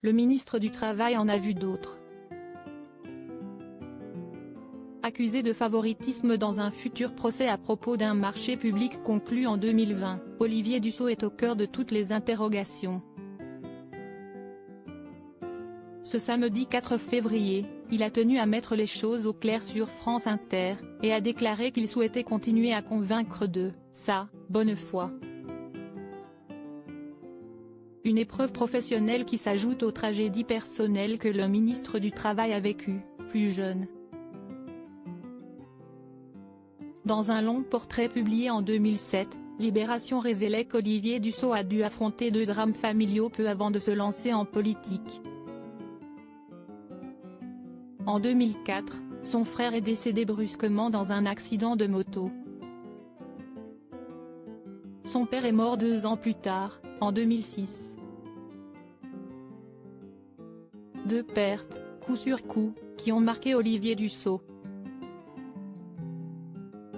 Le ministre du Travail en a vu d'autres. Accusé de favoritisme dans un futur procès à propos d'un marché public conclu en 2020, Olivier Dussopt est au cœur de toutes les interrogations. Ce samedi 4 février, il a tenu à mettre les choses au clair sur France Inter, et a déclaré qu'il souhaitait continuer à convaincre de sa bonne foi. Une épreuve professionnelle qui s'ajoute aux tragédies personnelles que le ministre du Travail a vécues, plus jeune. Dans un long portrait publié en 2007, Libération révélait qu'Olivier Dussopt a dû affronter 2 drames familiaux peu avant de se lancer en politique. En 2004, son frère est décédé brusquement dans un accident de moto. Son père est mort 2 ans plus tard, en 2006. 2 pertes, coup sur coup, qui ont marqué Olivier Dussopt.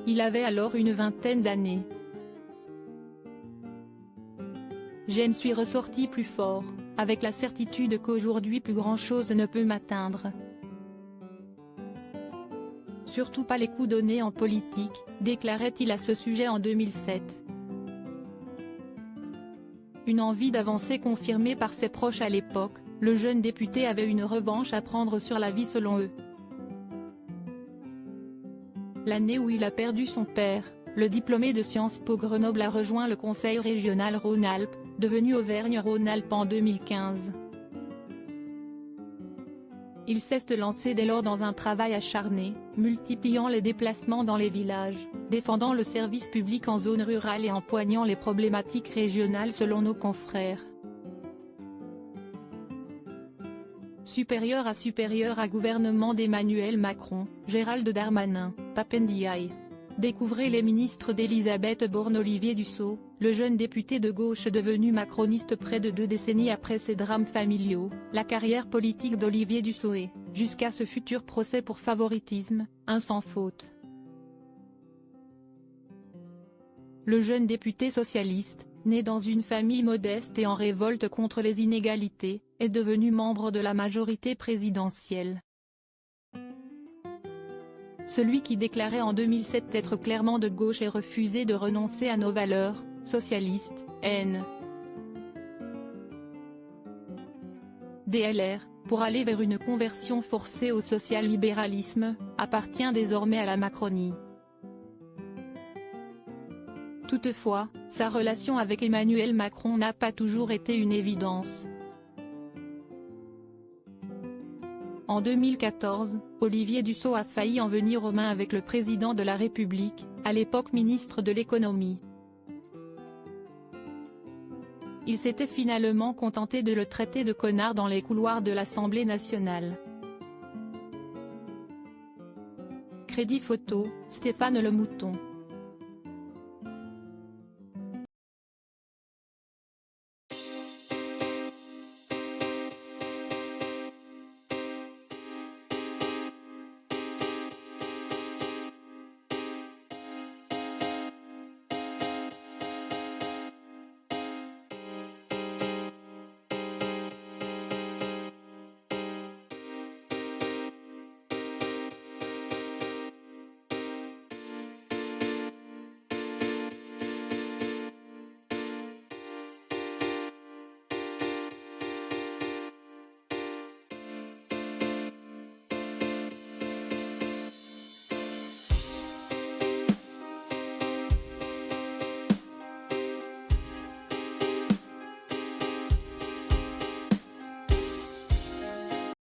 Il avait alors une vingtaine d'années. Je suis ressorti plus fort, avec la certitude qu'aujourd'hui plus grand-chose ne peut m'atteindre. Surtout pas les coups donnés en politique, déclarait-il à ce sujet en 2007. Une envie d'avancer confirmée par ses proches à l'époque, le jeune député avait une revanche à prendre sur la vie selon eux. L'année où il a perdu son père, le diplômé de Sciences Po Grenoble a rejoint le conseil régional Rhône-Alpes, devenu Auvergne-Rhône-Alpes en 2015. Il s'est lancé dès lors dans un travail acharné, multipliant les déplacements dans les villages, défendant le service public en zone rurale et empoignant les problématiques régionales selon nos confrères. Supérieur à gouvernement d'Emmanuel Macron, Gérald Darmanin, Pape Ndiaye. Découvrez les ministres d'Elisabeth Borne. Olivier Dussopt, le jeune député de gauche devenu macroniste près de 2 décennies après ses drames familiaux. La carrière politique d'Olivier Dussopt est, jusqu'à ce futur procès pour favoritisme, un sans faute. Le jeune député socialiste, né dans une famille modeste et en révolte contre les inégalités, est devenu membre de la majorité présidentielle. Celui qui déclarait en 2007 être clairement de gauche et refusait de renoncer à nos valeurs, socialistes, DLR, pour aller vers une conversion forcée au social-libéralisme, appartient désormais à la Macronie. Toutefois, sa relation avec Emmanuel Macron n'a pas toujours été une évidence. En 2014, Olivier Dussopt a failli en venir aux mains avec le président de la République, à l'époque ministre de l'économie. Il s'était finalement contenté de le traiter de connard dans les couloirs de l'Assemblée nationale. Crédit photo, Stéphane Le Mouton.